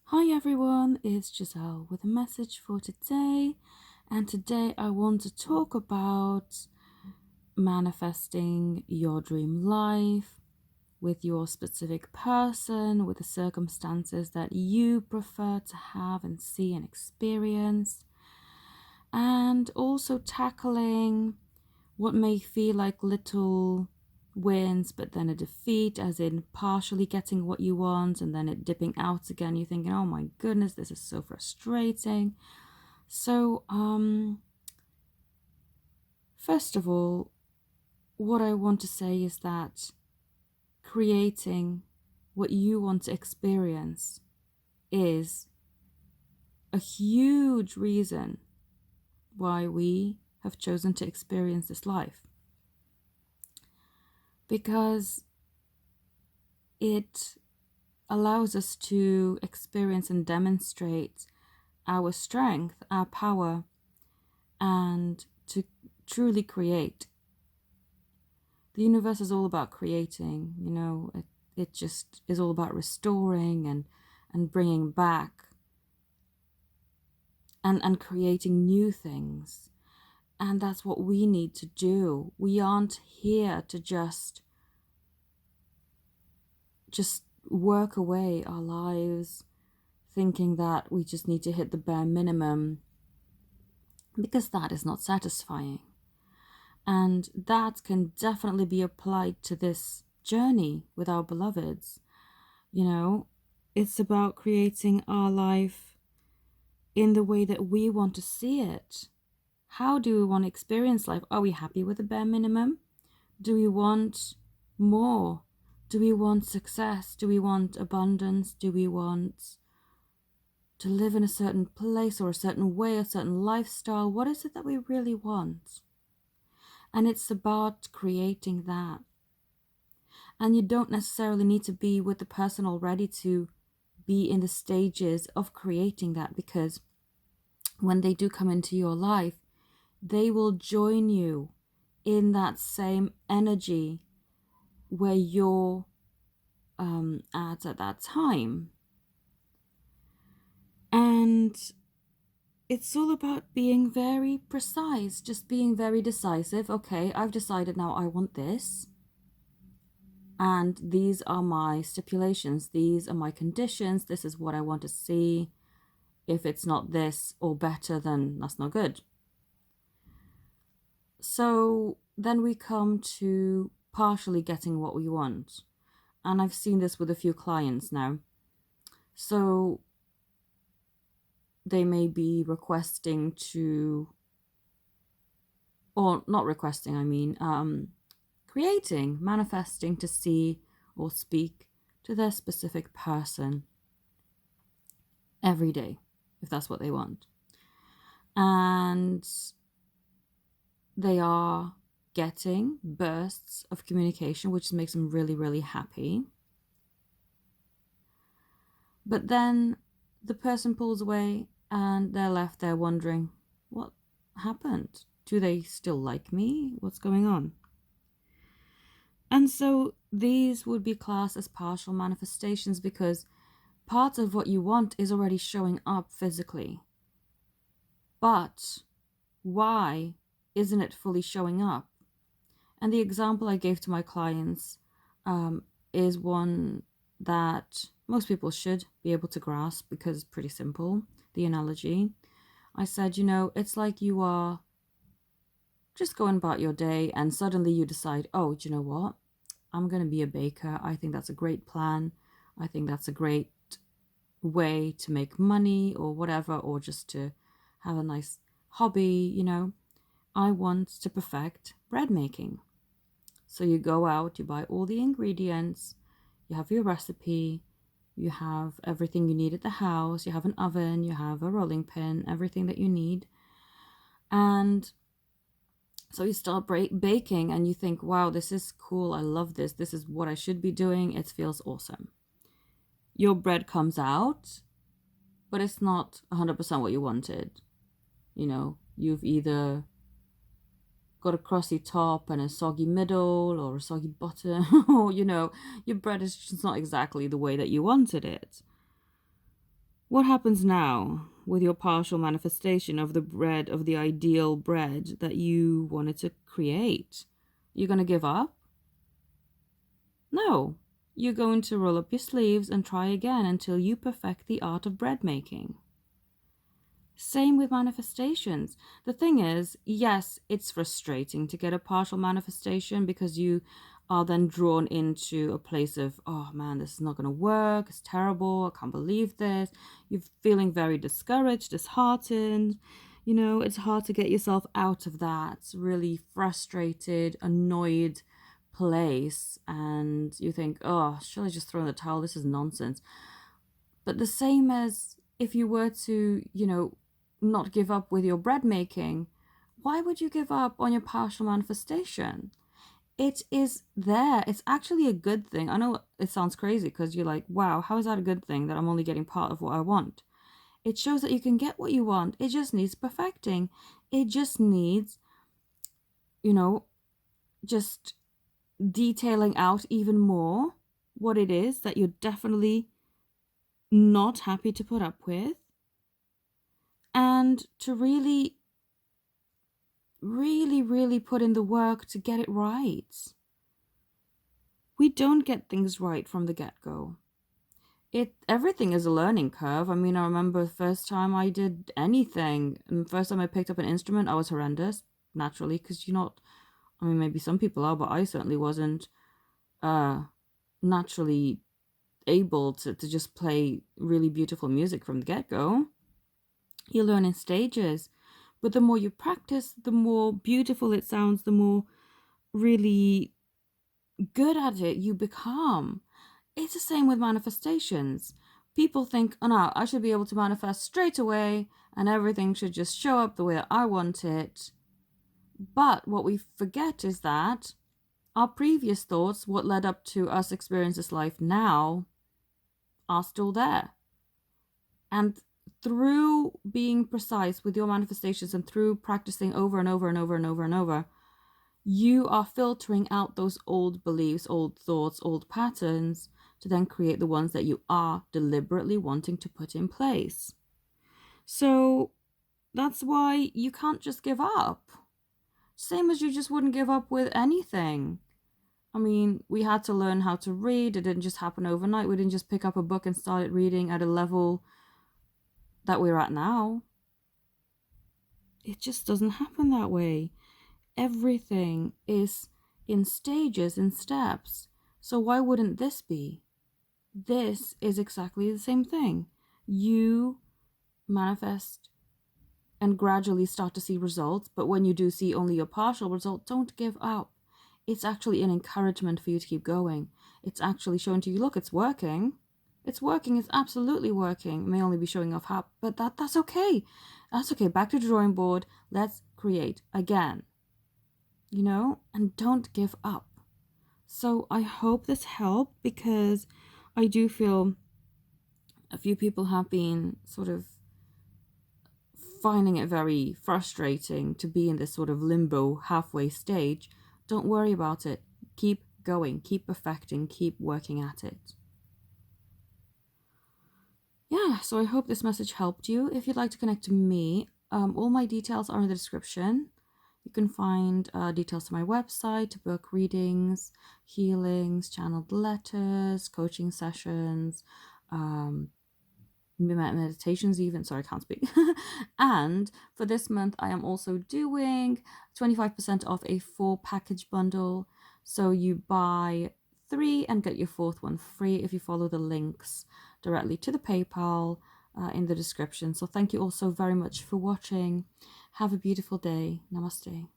Hi everyone, it's Giselle with a message for today. And today I want to talk about manifesting your dream life with your specific person, with the circumstances that you prefer to have and see and experience, and also tackling what may feel like little wins, but then a defeat, as in partially getting what you want and then it dipping out again. You're thinking, oh my goodness, this is so frustrating. So, first of all, what I want to say is that creating what you want to experience is a huge reason why we have chosen to experience this life. Because it allows us to experience and demonstrate our strength, our power, and to truly create. The universe is all about creating, it just is all about restoring and bringing back and creating new things. And that's what we need to do. We aren't here to just work away our lives thinking that we just need to hit the bare minimum, because that is not satisfying. And that can definitely be applied to this journey with our beloveds. It's about creating our life in the way that we want to see it. How do we want to experience life? Are we happy with the bare minimum? Do we want more? Do we want success? Do we want abundance? Do we want to live in a certain place or a certain way, a certain lifestyle? What is it that we really want? And it's about creating that. And you don't necessarily need to be with the person already to be in the stages of creating that, because when they do come into your life, they will join you in that same energy where you're at that time. And it's all about being very precise, just being very decisive. Okay, I've decided now I want this. And these are my stipulations. These are my conditions. This is what I want to see. If it's not this or better, then that's not good. So then we come to partially getting what we want. And I've seen this with a few clients now. So they may be requesting to, or not requesting, creating, manifesting to see or speak to their specific person every day, if that's what they want. And they are getting bursts of communication, which makes them really, really happy. But then the person pulls away and they're left there wondering, what happened? Do they still like me? What's going on? And so these would be classed as partial manifestations, because part of what you want is already showing up physically. But why isn't it fully showing up? And the example I gave to my clients is one that most people should be able to grasp, because it's pretty simple, the analogy. I said, it's like you are just going about your day and suddenly you decide, oh, do you know what? I'm going to be a baker. I think that's a great plan. I think that's a great way to make money or whatever, or just to have a nice hobby, I want to perfect bread making. So you go out, you buy all the ingredients, you have your recipe, you have everything you need at the house, you have an oven, you have a rolling pin, everything that you need. And so you start baking and you think, wow, this is cool. I love this. This is what I should be doing. It feels awesome. Your bread comes out, but it's not 100% what you wanted. You've either got a crusty top and a soggy middle, or a soggy bottom, or your bread is just not exactly the way that you wanted it. What happens now with your partial manifestation of the bread, of the ideal bread that you wanted to create? You're going to give up? No. You're going to roll up your sleeves and try again until you perfect the art of bread making. Same with manifestations. The thing is, yes, it's frustrating to get a partial manifestation because you are then drawn into a place of, oh man, this is not going to work. It's terrible. I can't believe this. You're feeling very discouraged, disheartened. You know, it's hard to get yourself out of that really frustrated, annoyed place. And you think, oh, should I just throw in the towel? This is nonsense. But the same as if you were to, not give up with your bread making, why would you give up on your partial manifestation? It is there. It's actually a good thing. I know it sounds crazy because you're like, wow, how is that a good thing that I'm only getting part of what I want? It shows that you can get what you want. It just needs perfecting. It just needs, just detailing out even more what it is that you're definitely not happy to put up with, and to really, really, really put in the work to get it right. We don't get things right from the get-go. Everything is a learning curve. I mean, I remember the first time I did anything, and the first time I picked up an instrument, I was horrendous, naturally, because maybe some people are, but I certainly wasn't naturally able to just play really beautiful music from the get-go. You learn in stages, but the more you practice, the more beautiful it sounds, the more really good at it you become. It's the same with manifestations. People think, oh no, I should be able to manifest straight away and everything should just show up the way I want it. But what we forget is that our previous thoughts, what led up to us experiencing this life now, are still there. And through being precise with your manifestations and through practicing over and over and over and over and over, you are filtering out those old beliefs, old thoughts, old patterns to then create the ones that you are deliberately wanting to put in place. So that's why you can't just give up. Same as you just wouldn't give up with anything. I mean, we had to learn how to read. It didn't just happen overnight. We didn't just pick up a book and start reading at a level that we're at now. It just doesn't happen that way. Everything is in stages and steps. So why wouldn't this be? This is exactly the same thing. You manifest and gradually start to see results, but when you do see only a partial result, don't give up. It's actually an encouragement for you to keep going. It's actually showing to you, look, it's working. It's working. It's absolutely working. It may only be showing off how, but that's okay. That's okay. Back to the drawing board. Let's create again. And don't give up. So I hope this helped, because I do feel a few people have been sort of finding it very frustrating to be in this sort of limbo halfway stage. Don't worry about it. Keep going, keep perfecting, keep working at it. Yeah, so I hope this message helped you. If you'd like to connect to me, all my details are in the description. You can find details to my website, to book readings, healings, channeled letters, coaching sessions, meditations even. Sorry, I can't speak. And for this month, I am also doing 25% off a 4-package bundle. So you buy 3 and get your 4th one free if you follow the links directly to the PayPal in the description. So thank you all so very much for watching. Have a beautiful day. Namaste.